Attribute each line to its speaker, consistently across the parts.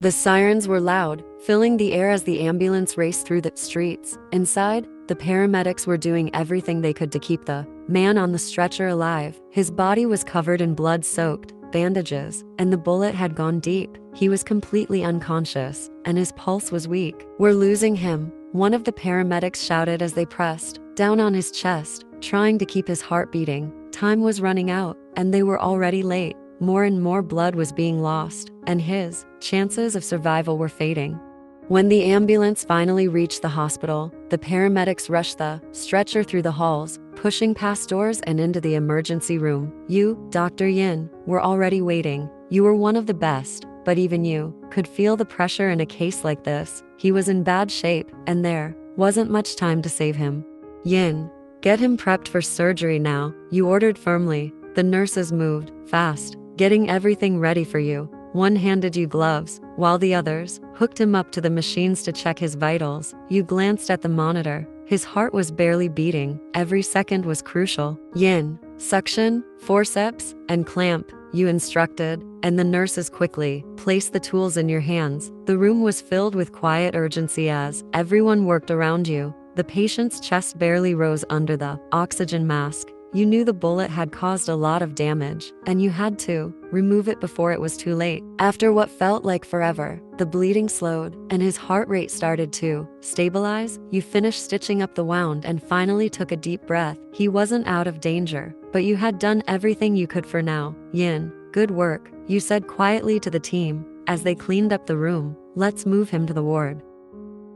Speaker 1: The sirens were loud, filling the air as the ambulance raced through the streets. Inside, the paramedics were doing everything they could to keep the man on the stretcher alive. His body was covered in blood-soaked bandages, and the bullet had gone deep. He was completely unconscious, and his pulse was weak. "We're losing him," one of the paramedics shouted as they pressed down on his chest, trying to keep his heart beating. Time was running out, and they were already late. More and more blood was being lost, and his chances of survival were fading. When the ambulance finally reached the hospital, the paramedics rushed the stretcher through the halls, pushing past doors and into the emergency room. You, Dr. Yin, were already waiting. You were one of the best, but even you could feel the pressure in a case like this. He was in bad shape, and there wasn't much time to save him. "Yin, get him prepped for surgery now," you ordered firmly. The nurses moved fast, getting everything ready for you. One handed you gloves, while the others hooked him up to the machines to check his vitals. You glanced at the monitor. His heart was barely beating. Every second was crucial. "Yin, suction, forceps, and clamp," you instructed, and the nurses quickly placed the tools in your hands. The room was filled with quiet urgency as everyone worked around you. The patient's chest barely rose under the oxygen mask. You knew the bullet had caused a lot of damage, and you had to remove it before it was too late. After what felt like forever, the bleeding slowed, and his heart rate started to stabilize. You finished stitching up the wound and finally took a deep breath. He wasn't out of danger, but you had done everything you could for now. "Yin, good work," you said quietly to the team as they cleaned up the room. "Let's move him to the ward."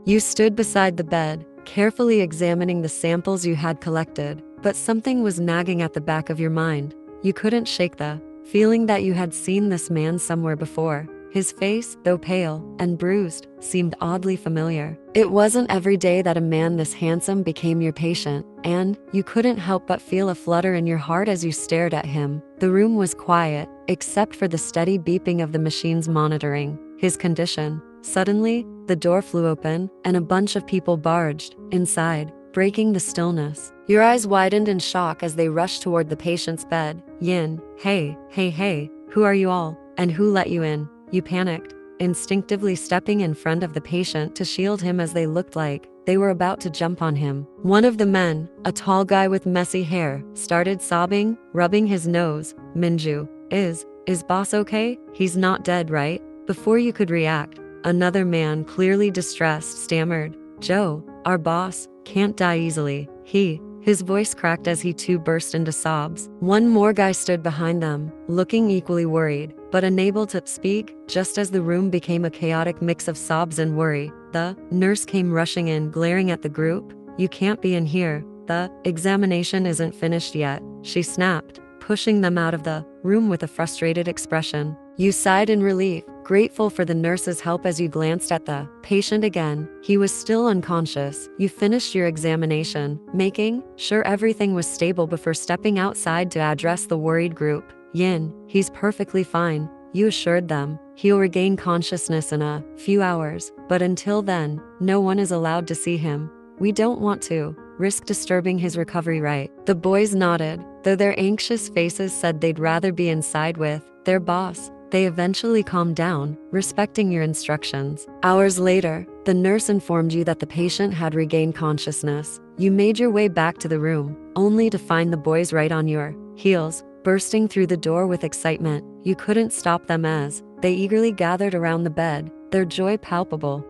Speaker 1: You stood beside the bed, carefully examining the samples you had collected, but something was nagging at the back of your mind. You couldn't shake the feeling that you had seen this man somewhere before. His face, though pale and bruised, seemed oddly familiar. It wasn't every day that a man this handsome became your patient, and you couldn't help but feel a flutter in your heart as you stared at him. The room was quiet, except for the steady beeping of the machines monitoring his condition. Suddenly, the door flew open, and a bunch of people barged inside, breaking the stillness. Your eyes widened in shock as they rushed toward the patient's bed. "Yin, hey, who are you all? And who let you in?" You panicked, instinctively stepping in front of the patient to shield him as they looked like they were about to jump on him. One of the men, a tall guy with messy hair, started sobbing, rubbing his nose. "Minju, is boss okay? He's not dead, right?" Before you could react, another man, clearly distressed, stammered, "Joe, our boss, can't die easily. His voice cracked as he too burst into sobs. One more guy stood behind them, looking equally worried, but unable to speak. Just as the room became a chaotic mix of sobs and worry, the nurse came rushing in, glaring at the group. "You can't be in here. The examination isn't finished yet," she snapped, pushing them out of the room with a frustrated expression. You sighed in relief, grateful for the nurse's help as you glanced at the patient again. He was still unconscious. You finished your examination, making sure everything was stable before stepping outside to address the worried group. "Yin, he's perfectly fine," you assured them. "He'll regain consciousness in a few hours, but until then, no one is allowed to see him. We don't want to risk disturbing his recovery, right?" The boys nodded, though their anxious faces said they'd rather be inside with their boss. They eventually calmed down, respecting your instructions. Hours later, the nurse informed you that the patient had regained consciousness. You made your way back to the room, only to find the boys right on your heels, bursting through the door with excitement. You couldn't stop them as they eagerly gathered around the bed, their joy palpable.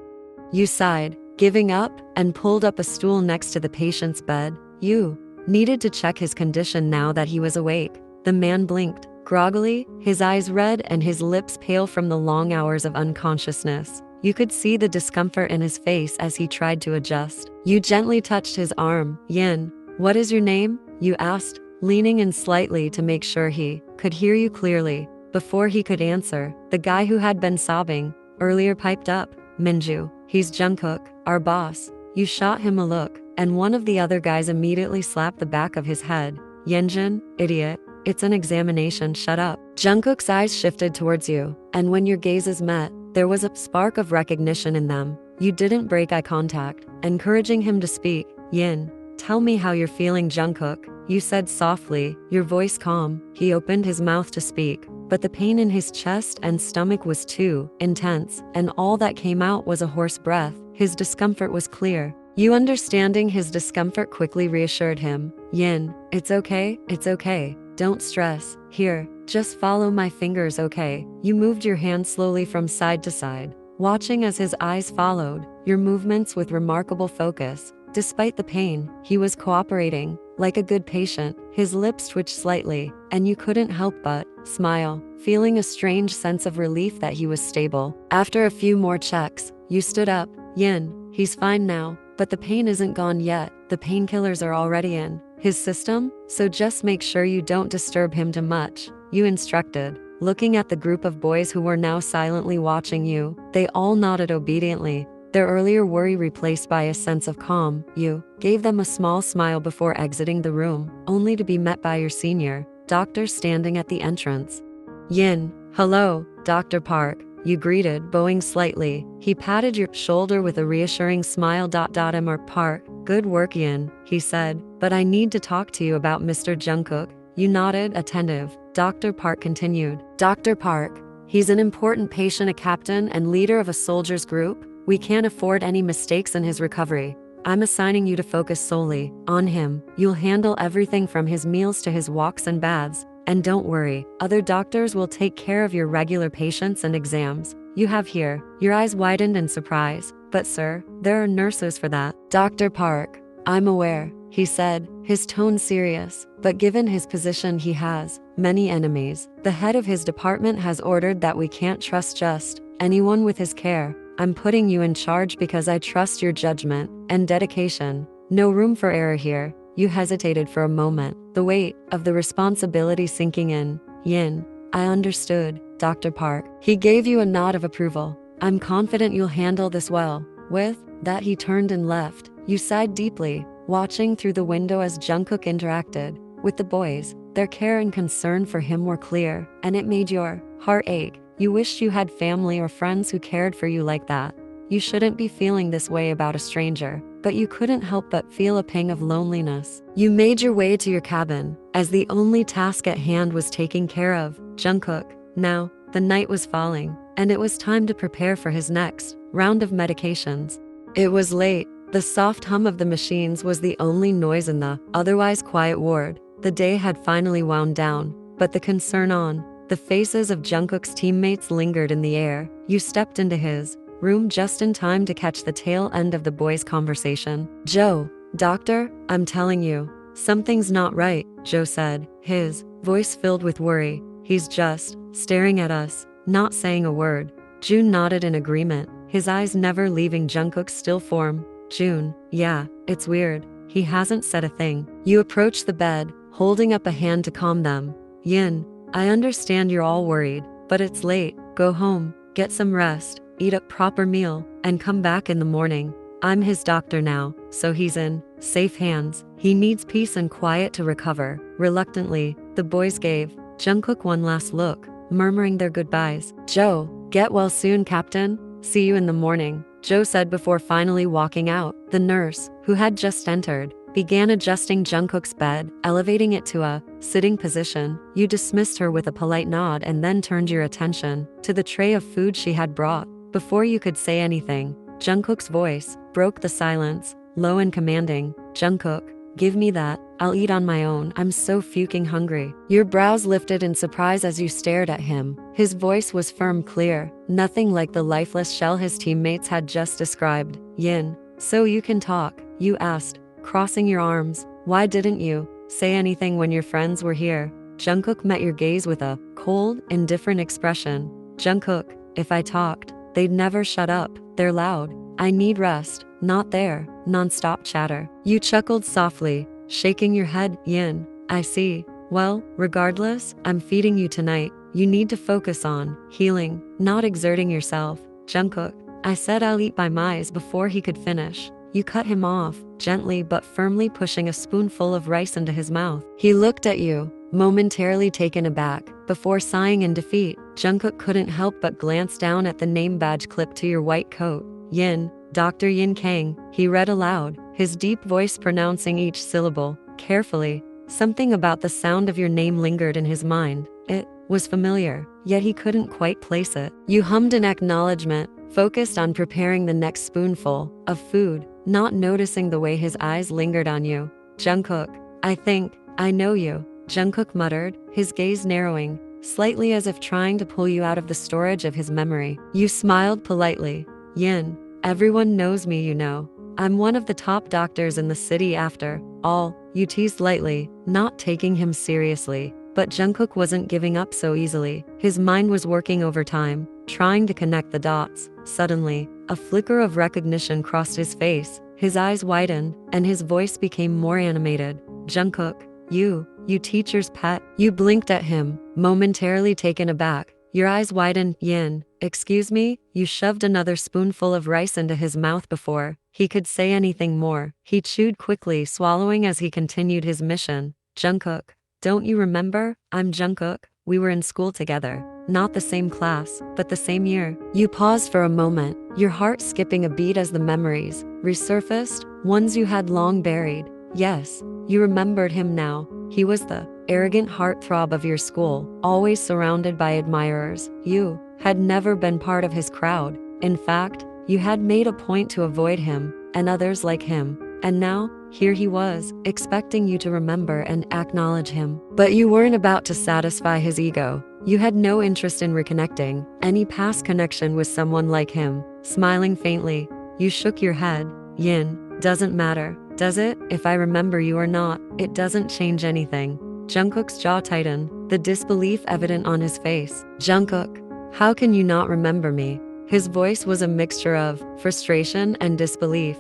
Speaker 1: You sighed, giving up, and pulled up a stool next to the patient's bed. You needed to check his condition now that he was awake. The man blinked, groggily, his eyes red and his lips pale from the long hours of unconsciousness. You could see the discomfort in his face as he tried to adjust. You gently touched his arm. "Yin, what is your name?" you asked, leaning in slightly to make sure he could hear you clearly. Before he could answer, the guy who had been sobbing earlier piped up. "Minju, he's Jungkook, our boss." You shot him a look, and one of the other guys immediately slapped the back of his head. "Yenjin, idiot. It's an examination, shut up." Jungkook's eyes shifted towards you, and when your gazes met, there was a spark of recognition in them. You didn't break eye contact, encouraging him to speak. "Yin, tell me how you're feeling, Jungkook," you said softly, your voice calm. He opened his mouth to speak, but the pain in his chest and stomach was too intense, and all that came out was a hoarse breath. His discomfort was clear. You understanding his discomfort quickly reassured him. Yin, it's okay, don't stress. Here, just follow my fingers, okay? You moved your hand slowly from side to side, watching as his eyes followed your movements with remarkable focus. Despite the pain, he was cooperating. Like a good patient, his lips twitched slightly, and you couldn't help but smile, feeling a strange sense of relief that he was stable. After a few more checks, you stood up. Yin, he's fine now, but the pain isn't gone yet. The painkillers are already in his system, so just make sure you don't disturb him too much, you instructed. Looking at the group of boys who were now silently watching you, they all nodded obediently, their earlier worry replaced by a sense of calm. You gave them a small smile before exiting the room, only to be met by your senior doctor standing at the entrance. Yin, hello, Dr. Park, you greeted, bowing slightly. He patted your shoulder with a reassuring smile. Mr. Park, good work, Yin, he said, but I need to talk to you about Mr. Jungkook. You nodded, attentive. Dr. Park continued. Dr. Park, he's an important patient, a captain and leader of a soldiers group. We can't afford any mistakes in his recovery. I'm assigning you to focus solely on him. You'll handle everything from his meals to his walks and baths. And don't worry, other doctors will take care of your regular patients and exams. You have here. Your eyes widened in surprise. But sir, there are nurses for that. Dr. Park, I'm aware, he said, his tone serious. But given his position, he has many enemies. The head of his department has ordered that we can't trust just anyone with his care. I'm putting you in charge because I trust your judgment and dedication. No room for error here. You hesitated for a moment, the weight of the responsibility sinking in. Yin, I understood, Dr. Park. He gave you a nod of approval. I'm confident you'll handle this well. With that, he turned and left. You sighed deeply, watching through the window as Jungkook interacted with the boys. Their care and concern for him were clear, and it made your heart ache. You wished you had family or friends who cared for you like that. You shouldn't be feeling this way about a stranger, but you couldn't help but feel a pang of loneliness. You made your way to your cabin, as the only task at hand was taking care of Jungkook. Now, the night was falling, and it was time to prepare for his next round of medications. It was late. The soft hum of the machines was the only noise in the otherwise quiet ward. The day had finally wound down, but the concern on the faces of Jungkook's teammates lingered in the air. You stepped into his room just in time to catch the tail end of the boys' conversation. Joe, doctor, I'm telling you, something's not right, Joe said, his voice filled with worry. He's just staring at us, not saying a word. June nodded in agreement, his eyes never leaving Jungkook's still form. June, yeah, it's weird. He hasn't said a thing. You approached the bed, holding up a hand to calm them. Yin, I understand you're all worried, but it's late. Go home, get some rest, eat a proper meal, and come back in the morning. I'm his doctor now, so he's in safe hands. He needs peace and quiet to recover. Reluctantly, the boys gave Jungkook one last look, murmuring their goodbyes. Joe, get well soon, Captain. See you in the morning, Joe said before finally walking out. The nurse, who had just entered, began adjusting Jungkook's bed, elevating it to a sitting position. You dismissed her with a polite nod and then turned your attention to the tray of food she had brought. Before you could say anything, Jungkook's voice broke the silence, low and commanding. Jungkook, give me that. I'll eat on my own. I'm so fucking hungry. Your brows lifted in surprise as you stared at him. His voice was firm, clear, nothing like the lifeless shell his teammates had just described. Yin, so you can talk, you asked, crossing your arms. Why didn't you say anything when your friends were here? Jungkook met your gaze with a cold, indifferent expression. Jungkook, if I talked, they'd never shut up. They're loud. I need rest, not their non-stop chatter. You chuckled softly, shaking your head. Yin, I see. Well, regardless, I'm feeding you tonight. You need to focus on healing, not exerting yourself. Jungkook, I said I'll eat by myself before he could finish. You cut him off, gently but firmly pushing a spoonful of rice into his mouth. He looked at you, momentarily taken aback, before sighing in defeat. Jungkook couldn't help but glance down at the name badge clipped to your white coat. Yin, Dr. Yin Kang, he read aloud, his deep voice pronouncing each syllable carefully. Something about the sound of your name lingered in his mind. It was familiar, yet he couldn't quite place it. You hummed an acknowledgement, focused on preparing the next spoonful of food, not noticing the way his eyes lingered on you. Jungkook, I think I know you, Jungkook muttered, his gaze narrowing, slightly as if trying to pull you out of the storage of his memory. You smiled politely. Yin, everyone knows me, you know. I'm one of the top doctors in the city after all, you teased lightly, not taking him seriously. But Jungkook wasn't giving up so easily. His mind was working overtime, trying to connect the dots. Suddenly, a flicker of recognition crossed his face. His eyes widened, and his voice became more animated. Jungkook, you teacher's pet. You blinked at him, momentarily taken aback. Your eyes widened. Yin, excuse me? You shoved another spoonful of rice into his mouth before he could say anything more. He chewed quickly, swallowing as he continued his mission. Jungkook, don't you remember? I'm Jungkook. We were in school together. Not the same class, but the same year. You paused for a moment, your heart skipping a beat as the memories resurfaced, ones you had long buried. Yes, you remembered him now. He was the arrogant heartthrob of your school, always surrounded by admirers. You had never been part of his crowd. In fact, you had made a point to avoid him and others like him. And now, here he was, expecting you to remember and acknowledge him. But you weren't about to satisfy his ego. You had no interest in reconnecting any past connection with someone like him. Smiling faintly, you shook your head. Yin, doesn't matter, does it? If I remember you or not, it doesn't change anything. Jungkook's jaw tightened, the disbelief evident on his face. Jungkook, how can you not remember me? His voice was a mixture of frustration and disbelief.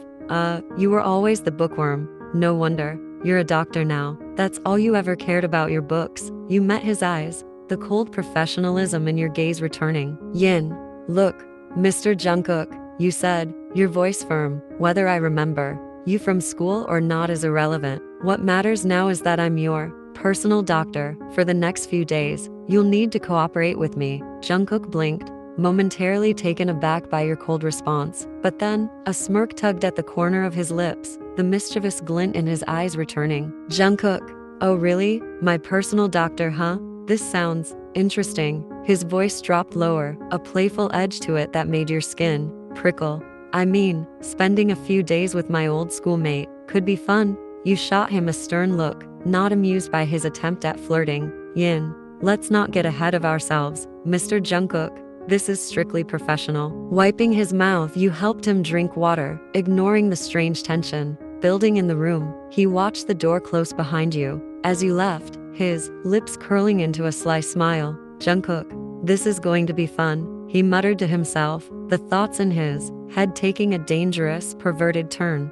Speaker 1: You were always the bookworm. No wonder. You're a doctor now. That's all you ever cared about, your books. You met his eyes, the cold professionalism in your gaze returning. Yin, look, Mr. Jungkook, you said, your voice firm. Whether I remember you from school or not is irrelevant. What matters now is that I'm your personal doctor. For the next few days, you'll need to cooperate with me. Jungkook blinked, momentarily taken aback by your cold response. But then, a smirk tugged at the corner of his lips, the mischievous glint in his eyes returning. Jungkook, oh really? My personal doctor, huh? This sounds interesting. His voice dropped lower, a playful edge to it that made your skin prickle. I mean, spending a few days with my old schoolmate could be fun. You shot him a stern look, not amused by his attempt at flirting. Yin, let's not get ahead of ourselves, Mr. Jungkook. This is strictly professional. Wiping his mouth, you helped him drink water, ignoring the strange tension building in the room. He watched the door close behind you. As you left, his lips curling into a sly smile. Jungkook, this is going to be fun, he muttered to himself, the thoughts in his head taking a dangerous, perverted turn.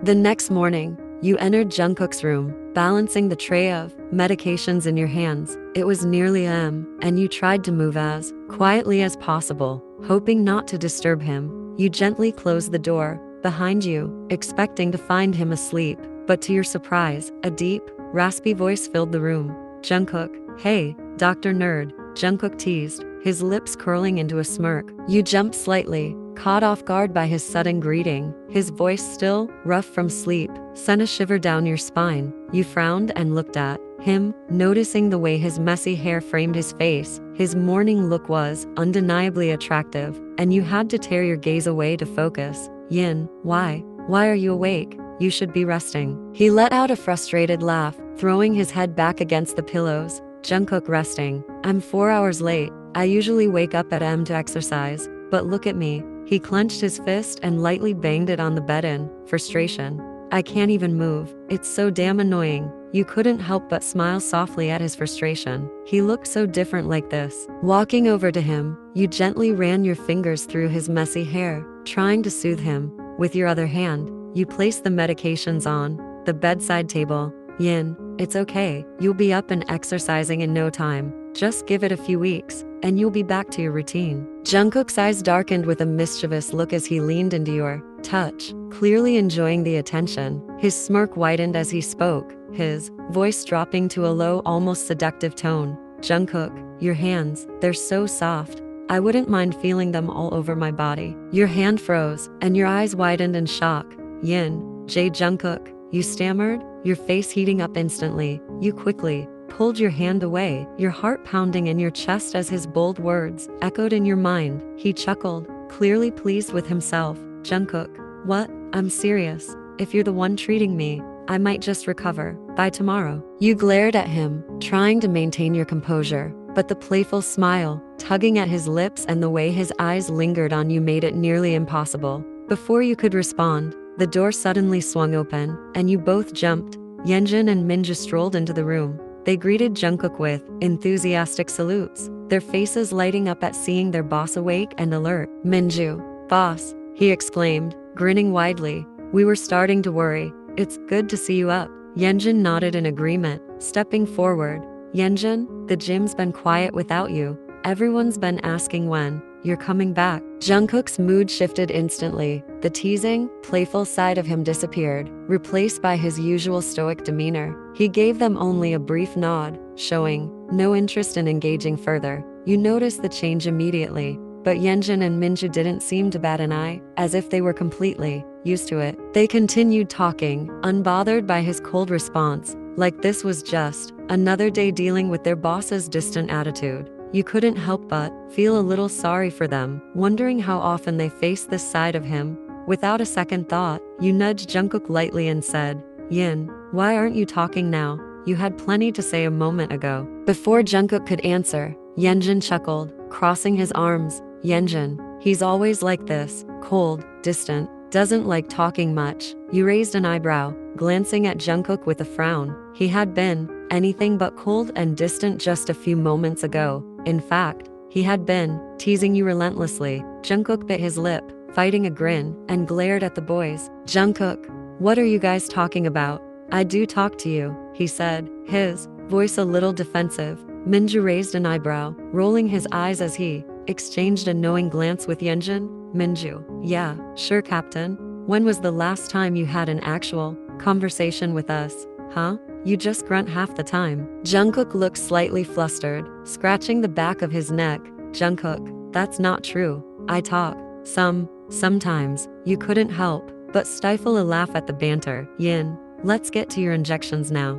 Speaker 1: The next morning, you entered Jungkook's room, balancing the tray of medications in your hands. It was nearly a.m., and you tried to move as quietly as possible, hoping not to disturb him. You gently closed the door behind you, expecting to find him asleep. But to your surprise, a deep, raspy voice filled the room. Jungkook, hey, Dr. Nerd, Jungkook teased, his lips curling into a smirk. You jumped slightly, caught off guard by his sudden greeting. His voice, still rough from sleep, sent a shiver down your spine. You frowned and looked at him, noticing the way his messy hair framed his face. His morning look was undeniably attractive, and you had to tear your gaze away to focus. Yin, why are you awake? You should be resting. He let out a frustrated laugh, throwing his head back against the pillows. Jungkook, resting? I'm 4 hours late. I usually wake up at m to exercise, but look at me. He clenched his fist and lightly banged it on the bed in frustration. I can't even move. It's so damn annoying. You couldn't help but smile softly at his frustration. He looked so different like this. Walking over to him, you gently ran your fingers through his messy hair, trying to soothe him. With your other hand, you placed the medications on the bedside table. Yin, it's okay. You'll be up and exercising in no time. Just give it a few weeks, and you'll be back to your routine. Jungkook's eyes darkened with a mischievous look as he leaned into your touch, clearly enjoying the attention. His smirk widened as he spoke, his voice dropping to a low, almost seductive tone. Jungkook, your hands, they're so soft. I wouldn't mind feeling them all over my body. Your hand froze, and your eyes widened in shock. Yin, Jungkook, you stammered, your face heating up instantly. You quickly pulled your hand away, your heart pounding in your chest as his bold words echoed in your mind. He chuckled, clearly pleased with himself. Jungkook, what? I'm serious. If you're the one treating me, I might just recover by tomorrow. You glared at him, trying to maintain your composure, but the playful smile, tugging at his lips and the way his eyes lingered on you made it nearly impossible. Before you could respond, the door suddenly swung open, and you both jumped. Yeonjun and Minju strolled into the room. They greeted Jungkook with enthusiastic salutes, their faces lighting up at seeing their boss awake and alert. Minju, boss, he exclaimed, grinning widely. We were starting to worry. It's good to see you up. Yeonjun nodded in agreement, stepping forward. Yeonjun, the gym's been quiet without you. Everyone's been asking when you're coming back. Jungkook's mood shifted instantly. The teasing, playful side of him disappeared, replaced by his usual stoic demeanor. He gave them only a brief nod, showing no interest in engaging further. You noticed the change immediately, but Yeonjun and Minju didn't seem to bat an eye, as if they were completely used to it. They continued talking, unbothered by his cold response, like this was just another day dealing with their boss's distant attitude. You couldn't help but feel a little sorry for them, wondering how often they faced this side of him. Without a second thought, you nudged Jungkook lightly and said, Yin, why aren't you talking now? You had plenty to say a moment ago. Before Jungkook could answer, Yeonjun chuckled, crossing his arms. Yeonjun, he's always like this, cold, distant, doesn't like talking much. You raised an eyebrow, glancing at Jungkook with a frown. He had been anything but cold and distant just a few moments ago. In fact, he had been teasing you relentlessly. Jungkook bit his lip, fighting a grin, and glared at the boys. Jungkook, what are you guys talking about? I do talk to you, he said, his voice a little defensive. Minju raised an eyebrow, rolling his eyes as he exchanged a knowing glance with Yeonjun. Minju, yeah, sure captain. When was the last time you had an actual conversation with us, huh? You just grunt half the time. Jungkook looked slightly flustered, scratching the back of his neck. Jungkook, that's not true. I talk. Sometimes. You couldn't help but stifle a laugh at the banter. Yin, let's get to your injections now.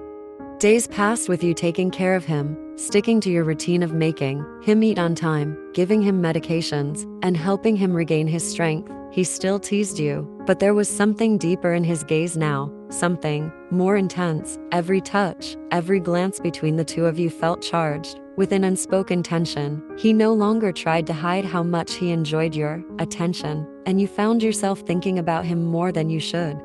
Speaker 1: Days passed with you taking care of him, sticking to your routine of making him eat on time, giving him medications, and helping him regain his strength. He still teased you, but there was something deeper in his gaze now, something more intense. Every touch, every glance between the two of you felt charged with an unspoken tension. He no longer tried to hide how much he enjoyed your attention, and you found yourself thinking about him more than you should.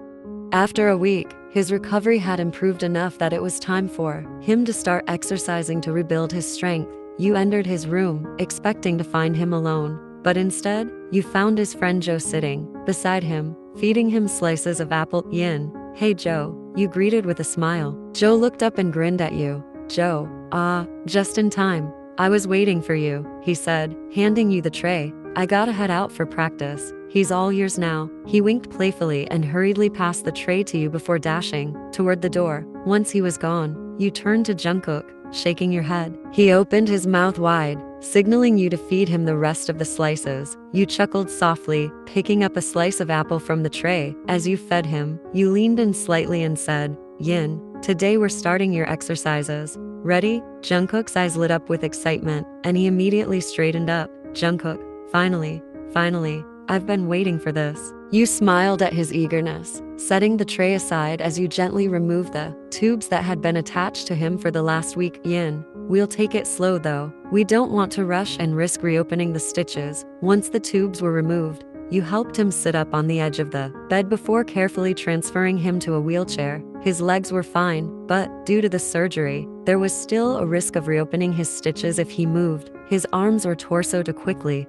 Speaker 1: After a week, his recovery had improved enough that it was time for him to start exercising to rebuild his strength. You entered his room, expecting to find him alone, but instead, you found his friend Joe sitting beside him, feeding him slices of apple. Yin, hey Joe, you greeted with a smile. Joe looked up and grinned at you. Joe, just in time. I was waiting for you, he said, handing you the tray. I gotta head out for practice. He's all yours now. He winked playfully and hurriedly passed the tray to you before dashing toward the door. Once he was gone, you turned to Jungkook, shaking your head. He opened his mouth wide, signaling you to feed him the rest of the slices. You chuckled softly, picking up a slice of apple from the tray. As you fed him, you leaned in slightly and said, Yin, today we're starting your exercises. Ready? Jungkook's eyes lit up with excitement, and he immediately straightened up. Jungkook, finally, I've been waiting for this. You smiled at his eagerness, setting the tray aside as you gently removed the tubes that had been attached to him for the last week. Yin, we'll take it slow though. We don't want to rush and risk reopening the stitches. Once the tubes were removed, you helped him sit up on the edge of the bed before carefully transferring him to a wheelchair. His legs were fine, but due to the surgery, there was still a risk of reopening his stitches if he moved his arms or torso too quickly.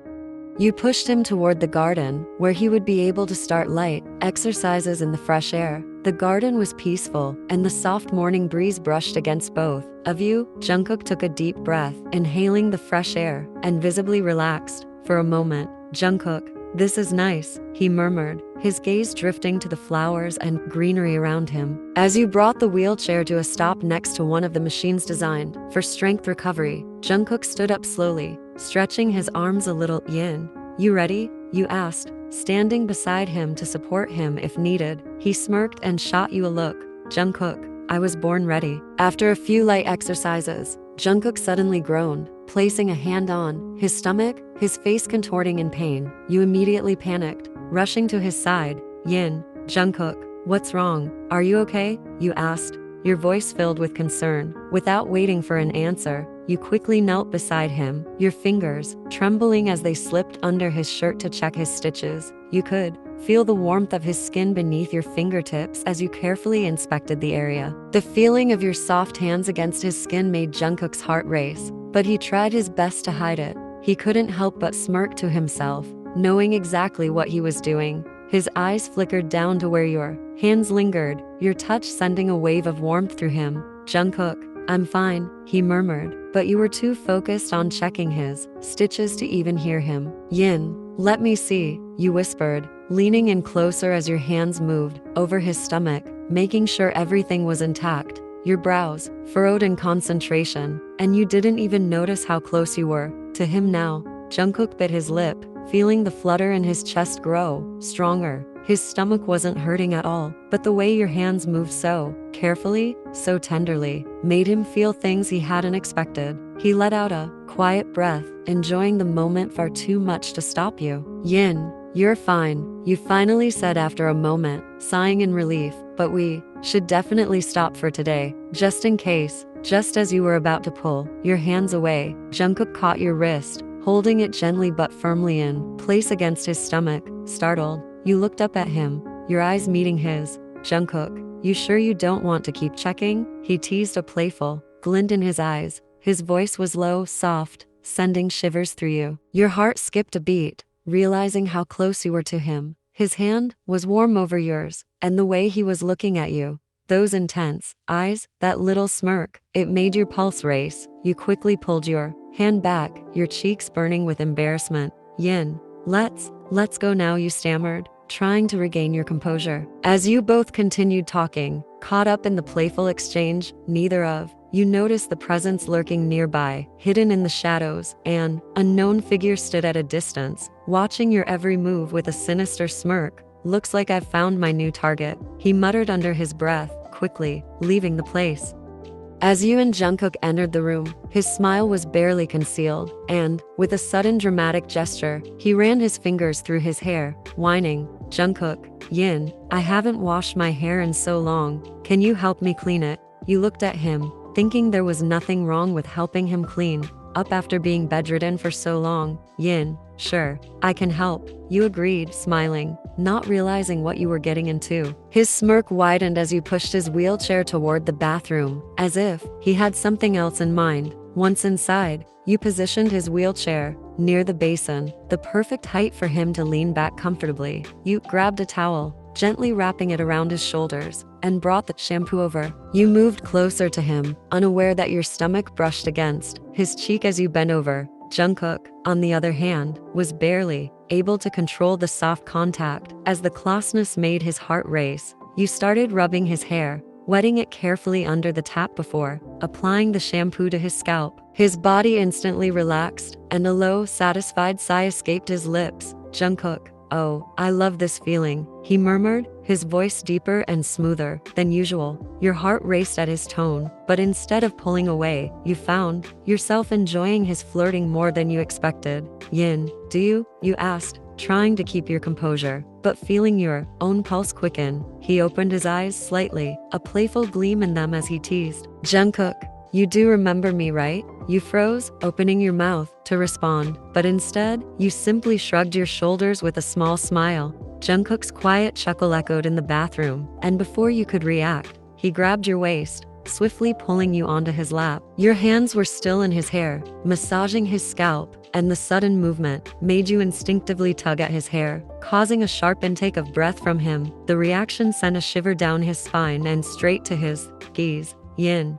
Speaker 1: You pushed him toward the garden, where he would be able to start light exercises in the fresh air. The garden was peaceful, and the soft morning breeze brushed against both of you. Jungkook took a deep breath, inhaling the fresh air, and visibly relaxed. For a moment, Jungkook, this is nice, he murmured, his gaze drifting to the flowers and greenery around him. As you brought the wheelchair to a stop next to one of the machines designed for strength recovery, Jungkook stood up slowly, stretching his arms a little. Yin, you ready? You asked, standing beside him to support him if needed. He smirked and shot you a look. Jungkook, I was born ready. After a few light exercises, Jungkook suddenly groaned, placing a hand on his stomach, his face contorting in pain. You immediately panicked, rushing to his side. Yin, Jungkook, what's wrong? Are you okay? You asked, your voice filled with concern. Without waiting for an answer, you quickly knelt beside him, your fingers trembling as they slipped under his shirt to check his stitches. You could feel the warmth of his skin beneath your fingertips as you carefully inspected the area. The feeling of your soft hands against his skin made Jungkook's heart race, but he tried his best to hide it. He couldn't help but smirk to himself, knowing exactly what he was doing. His eyes flickered down to where your hands lingered, your touch sending a wave of warmth through him. Jungkook, I'm fine, he murmured, but you were too focused on checking his stitches to even hear him. Yin, let me see, you whispered, leaning in closer as your hands moved over his stomach, making sure everything was intact. Your brows furrowed in concentration, and you didn't even notice how close you were to him now. Jungkook bit his lip, feeling the flutter in his chest grow stronger. His stomach wasn't hurting at all, but the way your hands moved so carefully, so tenderly, made him feel things he hadn't expected. He let out a quiet breath, enjoying the moment far too much to stop you. Yin, you're fine, you finally said after a moment, sighing in relief, but we should definitely stop for today, just in case. Just as you were about to pull your hands away, Jungkook caught your wrist, holding it gently but firmly in place against his stomach. Startled, you looked up at him, your eyes meeting his. Jungkook, you sure you don't want to keep checking? He teased, a playful glint in his eyes. His voice was low, soft, sending shivers through you. Your heart skipped a beat, realizing how close you were to him. His hand was warm over yours, and the way he was looking at you, those intense eyes, that little smirk, it made your pulse race. You quickly pulled your hand back, your cheeks burning with embarrassment. Yin, let's go now, you stammered, trying to regain your composure. As you both continued talking, caught up in the playful exchange, neither of you noticed the presence lurking nearby. Hidden in the shadows, an unknown figure stood at a distance, watching your every move with a sinister smirk. Looks like I've found my new target, he muttered under his breath, quickly leaving the place. As you and Jungkook entered the room, his smile was barely concealed, and, with a sudden dramatic gesture, he ran his fingers through his hair, whining, Jungkook, Yin, I haven't washed my hair in so long, can you help me clean it? You looked at him, thinking there was nothing wrong with helping him clean up after being bedridden for so long. Yin, sure, I can help, you agreed, smiling, not realizing what you were getting into. His smirk widened as you pushed his wheelchair toward the bathroom, as if he had something else in mind. Once inside, you positioned his wheelchair near the basin, the perfect height for him to lean back comfortably. You grabbed a towel, gently wrapping it around his shoulders, and brought the shampoo over. You moved closer to him, unaware that your stomach brushed against his cheek as you bent over. Jungkook, on the other hand, was barely able to control the soft contact as the closeness made his heart race. You started rubbing his hair, wetting it carefully under the tap before applying the shampoo to his scalp. His body instantly relaxed, and a low, satisfied sigh escaped his lips. Jungkook, oh, I love this feeling, he murmured, his voice deeper and smoother than usual. Your heart raced at his tone, but instead of pulling away, you found yourself enjoying his flirting more than you expected. Yin, do you asked, trying to keep your composure, but feeling your own pulse quicken. He opened his eyes slightly, a playful gleam in them as he teased. Jungkook, you do remember me, right? You froze, opening your mouth to respond, but instead, you simply shrugged your shoulders with a small smile. Jungkook's quiet chuckle echoed in the bathroom, and before you could react, he grabbed your waist, swiftly pulling you onto his lap. Your hands were still in his hair, massaging his scalp, and the sudden movement made you instinctively tug at his hair, causing a sharp intake of breath from him. The reaction sent a shiver down his spine and straight to his gaze. Yin,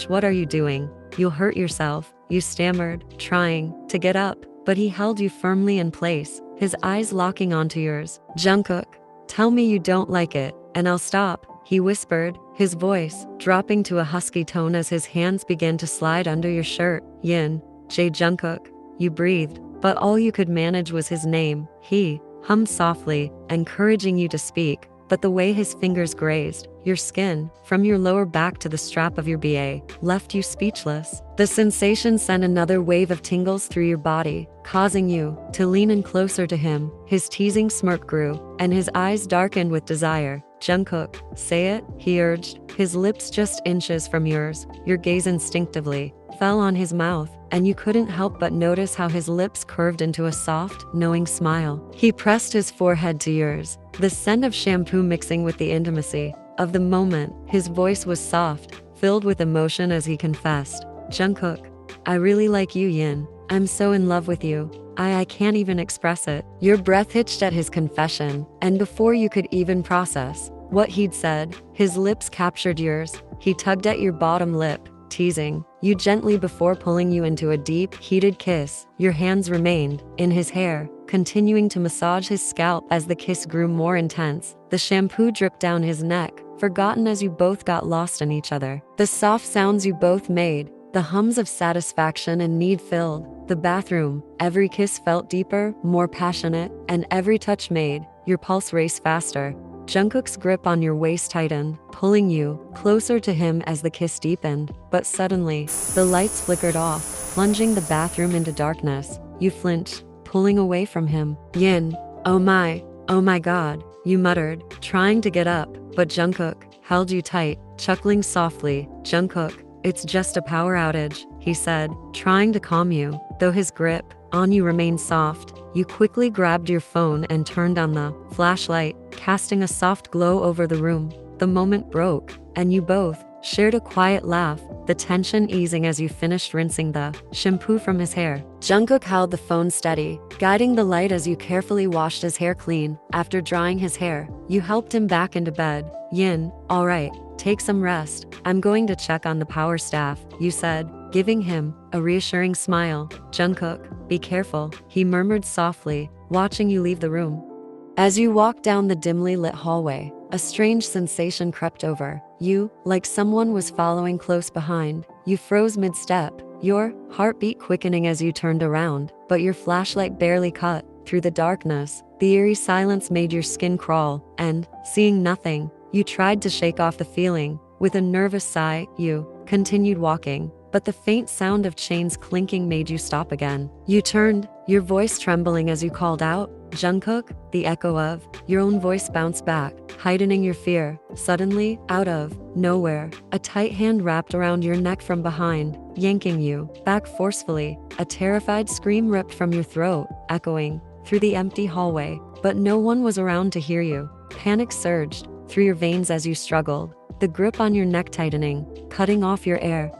Speaker 1: what are you doing? You'll hurt yourself, you stammered, trying to get up, but he held you firmly in place, his eyes locking onto yours. Jungkook, tell me you don't like it, and I'll stop, he whispered, his voice dropping to a husky tone as his hands began to slide under your shirt. Yin, Jungkook, you breathed, but all you could manage was his name. He hummed softly, encouraging you to speak, but the way his fingers grazed your skin, from your lower back to the strap of your BA, left you speechless. The sensation sent another wave of tingles through your body, causing you to lean in closer to him. His teasing smirk grew, and his eyes darkened with desire. Jungkook, say it, he urged, his lips just inches from yours. Your gaze instinctively fell on his mouth, and you couldn't help but notice how his lips curved into a soft, knowing smile. He pressed his forehead to yours, the scent of shampoo mixing with the intimacy of the moment. His voice was soft, filled with emotion as he confessed, Jungkook, I really like you, Yin. I'm so in love with you. I can't even express it. Your breath hitched at his confession, and before you could even process what he'd said, his lips captured yours. He tugged at your bottom lip, teasing you gently before pulling you into a deep, heated kiss. Your hands remained in his hair, continuing to massage his scalp as the kiss grew more intense. The shampoo dripped down his neck, forgotten as you both got lost in each other. The soft sounds you both made, the hums of satisfaction and need filled the bathroom. Every kiss felt deeper, more passionate, and every touch made your pulse race faster. Jungkook's grip on your waist tightened, pulling you closer to him as the kiss deepened. But suddenly, the lights flickered off, plunging the bathroom into darkness. You flinched, pulling away from him. Yin, oh my god, you muttered, trying to get up, but Jungkook held you tight, chuckling softly. Jungkook, it's just a power outage, he said, trying to calm you. Though his grip on you remained soft, you quickly grabbed your phone and turned on the flashlight, casting a soft glow over the room. The moment broke, and you both shared a quiet laugh, the tension easing as you finished rinsing the shampoo from his hair. Jungkook held the phone steady, guiding the light as you carefully washed his hair clean. After drying his hair, you helped him back into bed. Yin, all right, take some rest. I'm going to check on the power staff, you said, giving him a reassuring smile. Jungkook, be careful, he murmured softly, watching you leave the room. As you walked down the dimly lit hallway, a strange sensation crept over you, like someone was following close behind. You froze mid-step, your heartbeat quickening as you turned around, but your flashlight barely cut through the darkness. The eerie silence made your skin crawl, and, seeing nothing, you tried to shake off the feeling. With a nervous sigh, you continued walking, but the faint sound of chains clinking made you stop again. You turned, your voice trembling as you called out, Jungkook. The echo of your own voice bounced back, heightening your fear. Suddenly, out of nowhere, a tight hand wrapped around your neck from behind, yanking you back forcefully. A terrified scream ripped from your throat, echoing through the empty hallway, but no one was around to hear you. Panic surged through your veins as you struggled, the grip on your neck tightening, cutting off your air.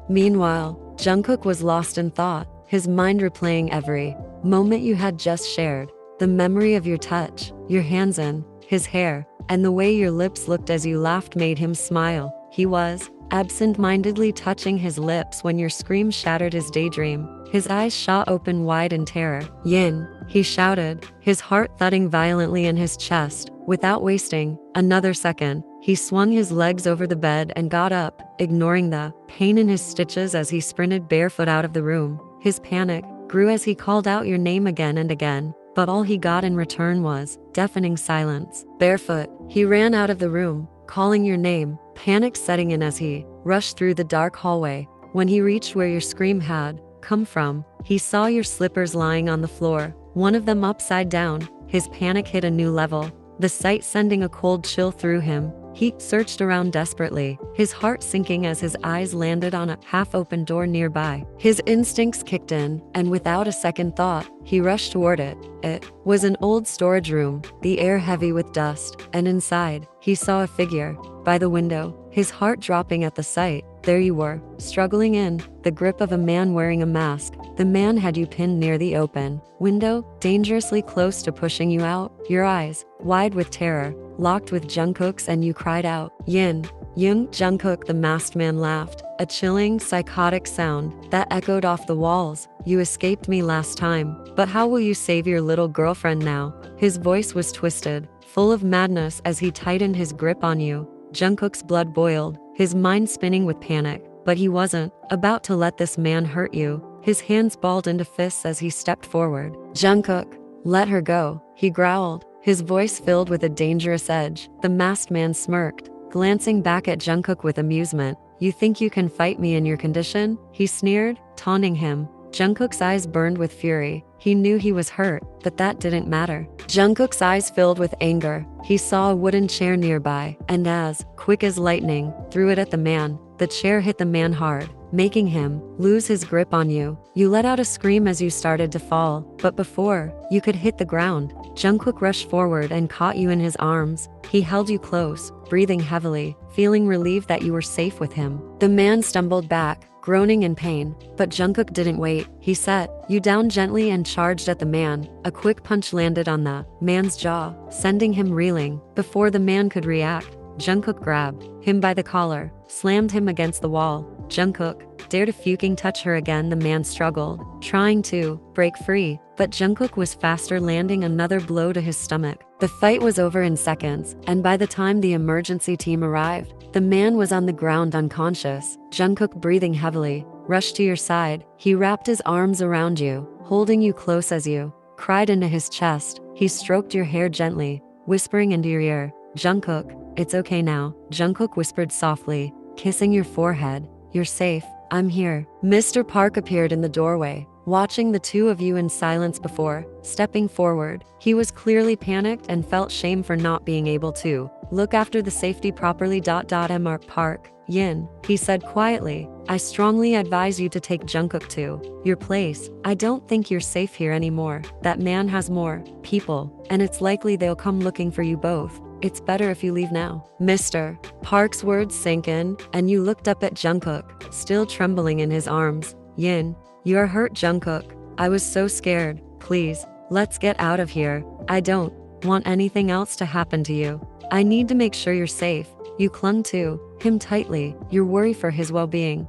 Speaker 1: Meanwhile, Jungkook was lost in thought, his mind replaying every moment you had just shared. The memory of your touch, your hands in his hair, and the way your lips looked as you laughed made him smile. He was absent-mindedly touching his lips when your scream shattered his daydream. His eyes shot open wide in terror. Yin, he shouted, his heart thudding violently in his chest. Without wasting another second, he swung his legs over the bed and got up, ignoring the pain in his stitches as he sprinted barefoot out of the room. His panic grew as he called out your name again and again, but all he got in return was deafening silence. Barefoot, he ran out of the room, calling your name, panic setting in as he rushed through the dark hallway. When he reached where your scream had come from, he saw your slippers lying on the floor, one of them upside down. His panic hit a new level, the sight sending a cold chill through him. He searched around desperately, his heart sinking as his eyes landed on a half-open door nearby. His instincts kicked in, and without a second thought, he rushed toward it. It was an old storage room, the air heavy with dust, and inside, he saw a figure by the window, his heart dropping at the sight. There you were, struggling in the grip of a man wearing a mask. The man had you pinned near the open window, dangerously close to pushing you out. Your eyes, wide with terror, locked with Jungkook's, and you cried out, Yin. Jungkook. The masked man laughed, a chilling, psychotic sound that echoed off the walls. You escaped me last time, but how will you save your little girlfriend now? His voice was twisted, full of madness as he tightened his grip on you. Jungkook's blood boiled, his mind spinning with panic, but he wasn't about to let this man hurt you. His hands balled into fists as he stepped forward. Jungkook, let her go, he growled, his voice filled with a dangerous edge. The masked man smirked, glancing back at Jungkook with amusement. You think you can fight me in your condition? He sneered, taunting him. Jungkook's eyes burned with fury. He knew he was hurt, but that didn't matter. Jungkook's eyes filled with anger. He saw a wooden chair nearby, and as quick as lightning, threw it at the man. The chair hit the man hard, making him lose his grip on you. You let out a scream as you started to fall, but before you could hit the ground, Jungkook rushed forward and caught you in his arms. He held you close, breathing heavily, feeling relieved that you were safe with him. The man stumbled back, groaning in pain, but Jungkook didn't wait. He set you down gently and charged at the man. A quick punch landed on the man's jaw, sending him reeling. Before the man could react, Jungkook grabbed him by the collar, slammed him against the wall. Jungkook, dare to fucking touch her again. The man struggled, trying to break free, but Jungkook was faster, landing another blow to his stomach. The fight was over in seconds, and by the time the emergency team arrived, the man was on the ground unconscious. Jungkook, breathing heavily, rushed to your side. He wrapped his arms around you, holding you close as you cried into his chest. He stroked your hair gently, whispering into your ear, Jungkook, it's okay now. Jungkook whispered softly, kissing your forehead. You're safe. I'm here. Mr. Park appeared in the doorway, watching the two of you in silence before stepping forward. He was clearly panicked and felt shame for not being able to look after the safety properly. Mr. Park, Yin, he said quietly, I strongly advise you to take Jungkook to your place. I don't think you're safe here anymore. That man has more people, and it's likely they'll come looking for you both. It's better if you leave now. Mr. Park's words sank in, and you looked up at Jungkook, still trembling in his arms. Yin, you're hurt, Jungkook. I was so scared. Please, let's get out of here. I don't want anything else to happen to you. I need to make sure you're safe. You clung to him tightly, your worry for his well-being.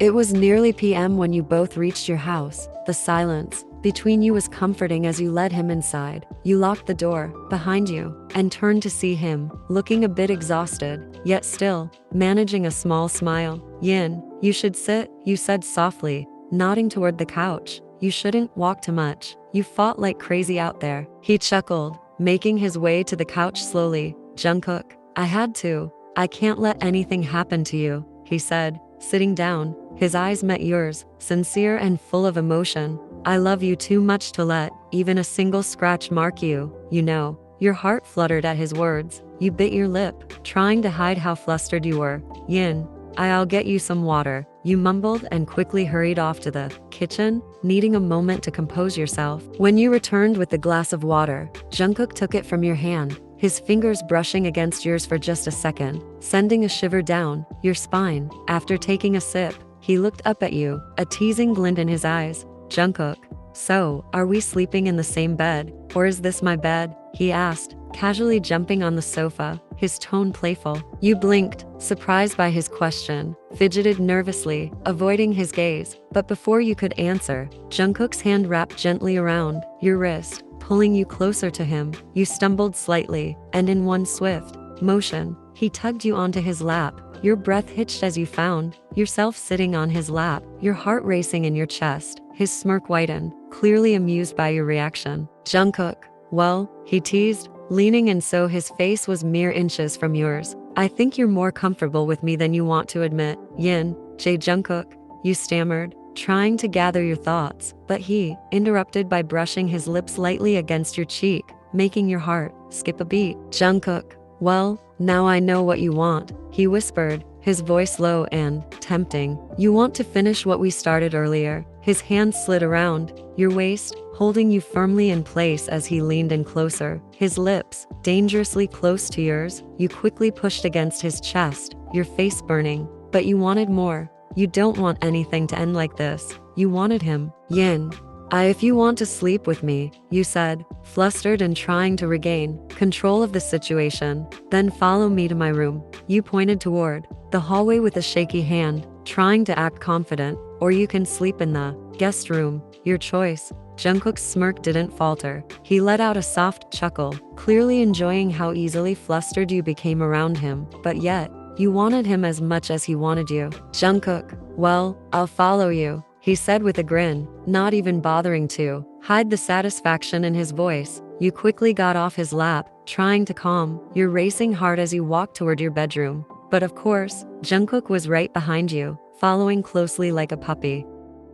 Speaker 1: It was nearly PM when you both reached your house. The silence between you was comforting as you led him inside. You locked the door behind you and turned to see him, looking a bit exhausted, yet still managing a small smile. Yin, you should sit, you said softly, nodding toward the couch. You shouldn't walk too much. You fought like crazy out there. He chuckled, making his way to the couch slowly. Jungkook, I had to. I can't let anything happen to you, he said, sitting down. His eyes met yours, sincere and full of emotion. I love you too much to let even a single scratch mark you, you know. Your heart fluttered at his words. You bit your lip, trying to hide how flustered you were. Yin, I'll get you some water, you mumbled and quickly hurried off to the kitchen, needing a moment to compose yourself. When you returned with the glass of water, Jungkook took it from your hand, his fingers brushing against yours for just a second, sending a shiver down your spine. After taking a sip, he looked up at you, a teasing glint in his eyes. Jungkook, so, are we sleeping in the same bed, or is this my bed? He asked, casually jumping on the sofa, his tone playful. You blinked, surprised by his question, fidgeted nervously, avoiding his gaze, but before you could answer, Jungkook's hand wrapped gently around your wrist, pulling you closer to him. You stumbled slightly, and in one swift motion, he tugged you onto his lap. Your breath hitched as you found yourself sitting on his lap, your heart racing in your chest. His smirk widened, clearly amused by your reaction. Jungkook, well, he teased, leaning in so his face was mere inches from yours. I think you're more comfortable with me than you want to admit. Yin, Jungkook, you stammered, trying to gather your thoughts, but he interrupted by brushing his lips lightly against your cheek, making your heart skip a beat. Jungkook, well, now I know what you want, he whispered, his voice low and tempting. You want to finish what we started earlier. His hand slid around your waist, holding you firmly in place as he leaned in closer, his lips dangerously close to yours. You quickly pushed against his chest, your face burning, but you wanted more. You don't want anything to end like this. You wanted him. Yin, if you want to sleep with me, you said, flustered and trying to regain control of the situation, then follow me to my room. You pointed toward the hallway with a shaky hand, trying to act confident, or you can sleep in the guest room, your choice. Jungkook's smirk didn't falter. He let out a soft chuckle, clearly enjoying how easily flustered you became around him, but yet, you wanted him as much as he wanted you. Jungkook, well, I'll follow you, he said with a grin, not even bothering to hide the satisfaction in his voice. You quickly got off his lap, trying to calm your racing heart as you walked toward your bedroom. But of course, Jungkook was right behind you, following closely like a puppy.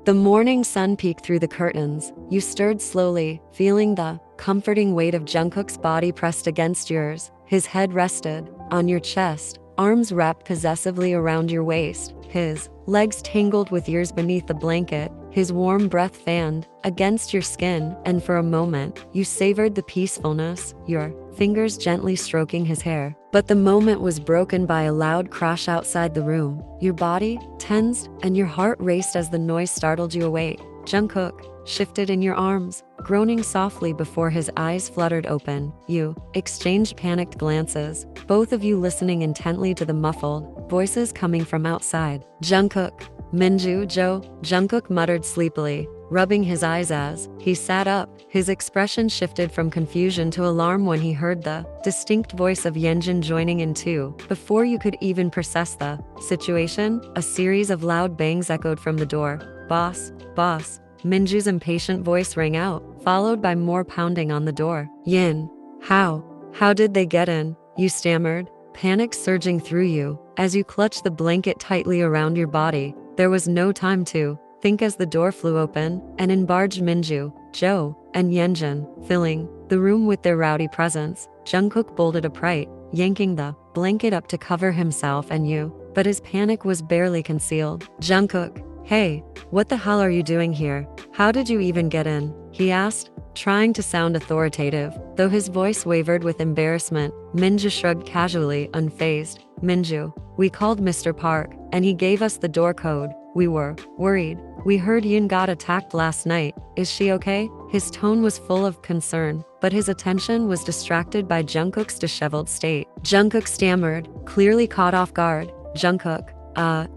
Speaker 1: The morning sun peeked through the curtains. You stirred slowly, feeling the comforting weight of Jungkook's body pressed against yours. His head rested on your chest, arms wrapped possessively around your waist, his legs tangled with yours beneath the blanket, his warm breath fanned against your skin, and for a moment, you savored the peacefulness, your fingers gently stroking his hair. But the moment was broken by a loud crash outside the room. Your body tensed and your heart raced as the noise startled you awake. Jungkook shifted in your arms, groaning softly before his eyes fluttered open. You exchanged panicked glances, both of you listening intently to the muffled voices coming from outside. Jungkook, Minju, Jo, Jungkook muttered sleepily, rubbing his eyes as he sat up. His expression shifted from confusion to alarm when he heard the distinct voice of Yeonjun joining in too. Before you could even process the situation, a series of loud bangs echoed from the door. Boss, boss. Minju's impatient voice rang out, followed by more pounding on the door. Yin, how did they get in? You stammered, panic surging through you as you clutched the blanket tightly around your body. There was no time to think as the door flew open, and in barged Minju, Jo, and Yeonjun, filling the room with their rowdy presence. Jungkook bolted upright, yanking the blanket up to cover himself and you, but his panic was barely concealed. Jungkook, hey, what the hell are you doing here? How did you even get in? He asked, trying to sound authoritative, though his voice wavered with embarrassment. Minju shrugged casually, unfazed. Minju, we called Mr. Park, and he gave us the door code. We were worried. We heard Yoon got attacked last night. Is she okay? His tone was full of concern, but his attention was distracted by Jungkook's disheveled state. Jungkook stammered, clearly caught off guard. Jungkook,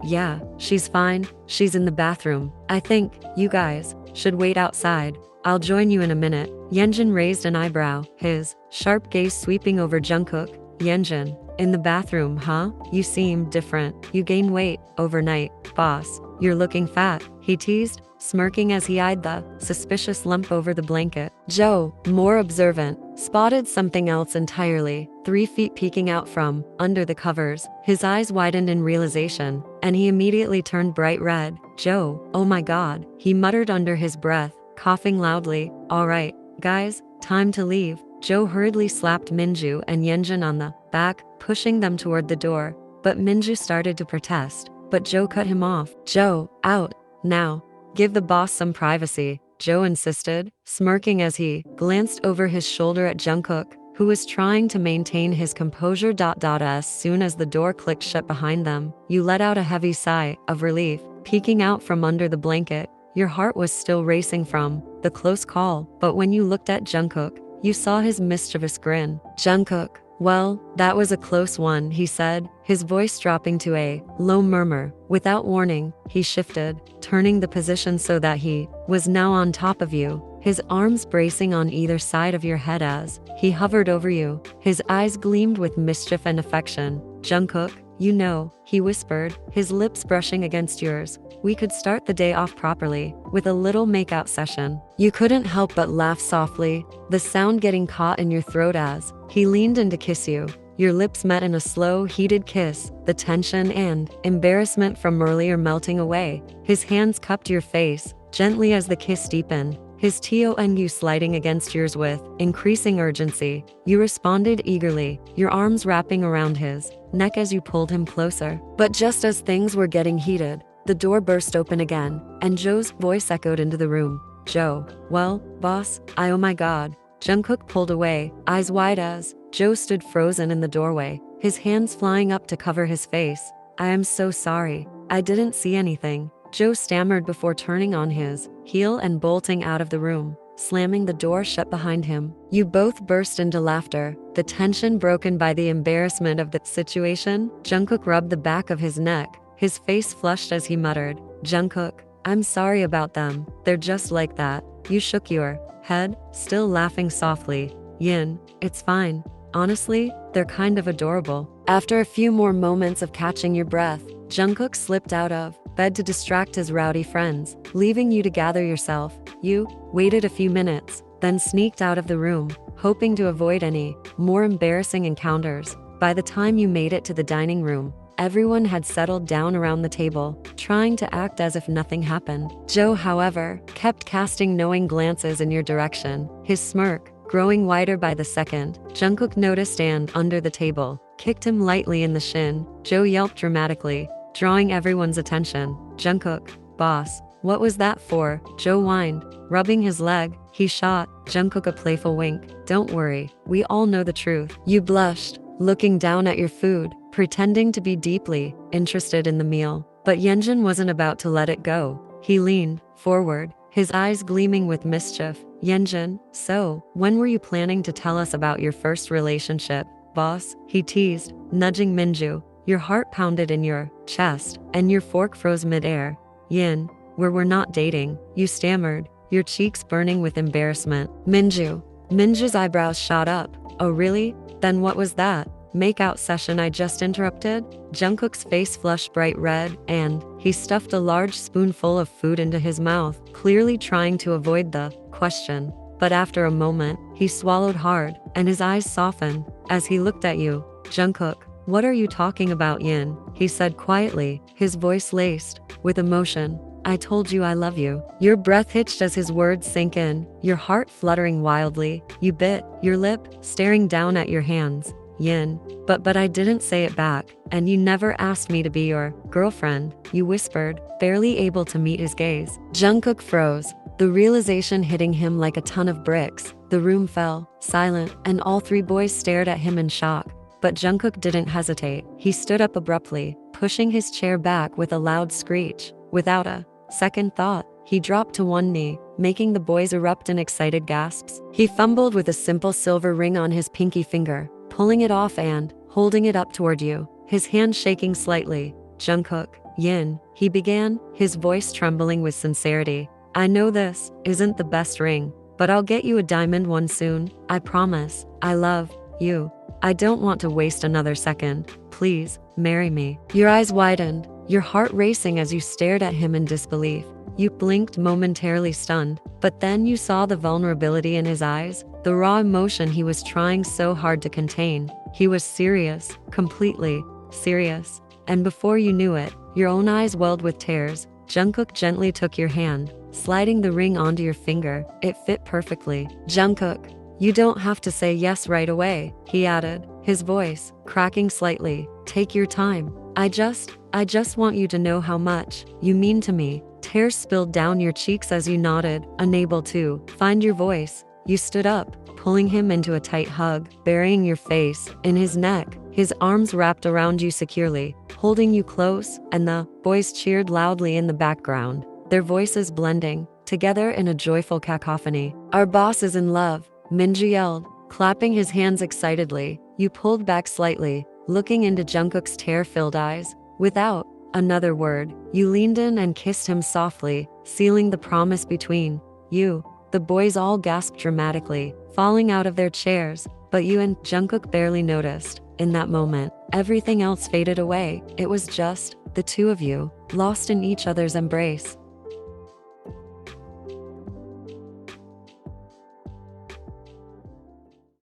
Speaker 1: yeah, she's fine. She's in the bathroom. I think you guys should wait outside. I'll join you in a minute. Yeonjun raised an eyebrow, his sharp gaze sweeping over Jungkook. Yeonjun, in the bathroom, huh? You seem different. You gained weight overnight. Boss, you're looking fat, he teased, smirking as he eyed the suspicious lump over the blanket. Jo, more observant, spotted something else entirely, 3 feet peeking out from under the covers. His eyes widened in realization, and he immediately turned bright red. Jo, oh my god, he muttered under his breath, coughing loudly. All right, guys, time to leave. Jo hurriedly slapped Minju and Yeonjun on the back, pushing them toward the door. But Minju started to protest, but Jo cut him off. Jo, out, now. Give the boss some privacy, Jo insisted, smirking as he glanced over his shoulder at Jungkook, who was trying to maintain his composure. As soon as the door clicked shut behind them, you let out a heavy sigh of relief, peeking out from under the blanket. Your heart was still racing from the close call, but when you looked at Jungkook, you saw his mischievous grin. Jungkook, well, that was a close one, he said, his voice dropping to a low murmur. Without warning, he shifted, turning the position so that he was now on top of you, his arms bracing on either side of your head as he hovered over you. His eyes gleamed with mischief and affection. Jungkook, you know, he whispered, his lips brushing against yours. We could start the day off properly, with a little makeout session. You couldn't help but laugh softly, the sound getting caught in your throat as he leaned in to kiss you. Your lips met in a slow, heated kiss, the tension and embarrassment from earlier melting away. His hands cupped your face, gently as the kiss deepened, his TONU sliding against yours with increasing urgency. You responded eagerly, your arms wrapping around his neck as you pulled him closer. But just as things were getting heated, the door burst open again, and Jo's voice echoed into the room. Jo, well, boss, oh my god. Jungkook pulled away, eyes wide as Jo stood frozen in the doorway, his hands flying up to cover his face. I am so sorry. I didn't see anything. Jo stammered before turning on his heel and bolting out of the room, slamming the door shut behind him. You both burst into laughter, the tension broken by the embarrassment of the situation. Jungkook rubbed the back of his neck, his face flushed as he muttered, Jungkook, I'm sorry about them. They're just like that. You shook your head, still laughing softly. Yin, it's fine. Honestly, they're kind of adorable. After a few more moments of catching your breath, Jungkook slipped out of bed to distract his rowdy friends, leaving you to gather yourself. You waited a few minutes, then sneaked out of the room, hoping to avoid any more embarrassing encounters. By the time you made it to the dining room, everyone had settled down around the table, trying to act as if nothing happened. Joe, however, kept casting knowing glances in your direction, his smirk growing wider by the second. Jungkook noticed and, under the table, kicked him lightly in the shin. Joe yelped dramatically, drawing everyone's attention. Jungkook, boss, what was that for? Joe whined, rubbing his leg. He shot Jungkook a playful wink. Don't worry, we all know the truth. You blushed, looking down at your food, pretending to be deeply interested in the meal. But Yeonjun wasn't about to let it go. He leaned forward, his eyes gleaming with mischief. Yeonjun, so, when were you planning to tell us about your first relationship, boss? He teased, nudging Minju. Your heart pounded in your chest, and your fork froze midair. Yin, we're not dating, you stammered, your cheeks burning with embarrassment. Minju's eyebrows shot up. Oh really? Then what was that make-out session I just interrupted? Jungkook's face flushed bright red, and he stuffed a large spoonful of food into his mouth, clearly trying to avoid the question. But after a moment, he swallowed hard, and his eyes softened as he looked at you. Jungkook, what are you talking about, Yin? He said quietly, his voice laced with emotion. I told you I love you. Your breath hitched as his words sank in, your heart fluttering wildly. You bit your lip, staring down at your hands. Yin, but I didn't say it back, and you never asked me to be your girlfriend, you whispered, barely able to meet his gaze. Jungkook froze, the realization hitting him like a ton of bricks. The room fell silent, and all three boys stared at him in shock. But Jungkook didn't hesitate. He stood up abruptly, pushing his chair back with a loud screech. Without a second thought, he dropped to one knee, making the boys erupt in excited gasps. He fumbled with a simple silver ring on his pinky finger, pulling it off and holding it up toward you, his hand shaking slightly. Jungkook, Yin, he began, his voice trembling with sincerity. I know this isn't the best ring, but I'll get you a diamond one soon, I promise. I love you. I don't want to waste another second. Please, marry me. Your eyes widened, your heart racing as you stared at him in disbelief. You blinked, momentarily stunned, but then you saw the vulnerability in his eyes, the raw emotion he was trying so hard to contain. He was serious, completely serious. And before you knew it, your own eyes welled with tears. Jungkook gently took your hand, sliding the ring onto your finger. It fit perfectly. Jungkook, you don't have to say yes right away, he added, his voice cracking slightly. Take your time. I just want you to know how much you mean to me. Tears spilled down your cheeks as you nodded, unable to find your voice. You stood up, pulling him into a tight hug, burying your face in his neck, his arms wrapped around you securely, holding you close, and the boys cheered loudly in the background, their voices blending together in a joyful cacophony. Our boss is in love, Minju yelled, clapping his hands excitedly. You pulled back slightly, looking into Jungkook's tear-filled eyes. Without another word, you leaned in and kissed him softly, sealing the promise between you. The boys all gasped dramatically, falling out of their chairs, but you and Jungkook barely noticed. In that moment, everything else faded away. It was just the two of you, lost in each other's embrace.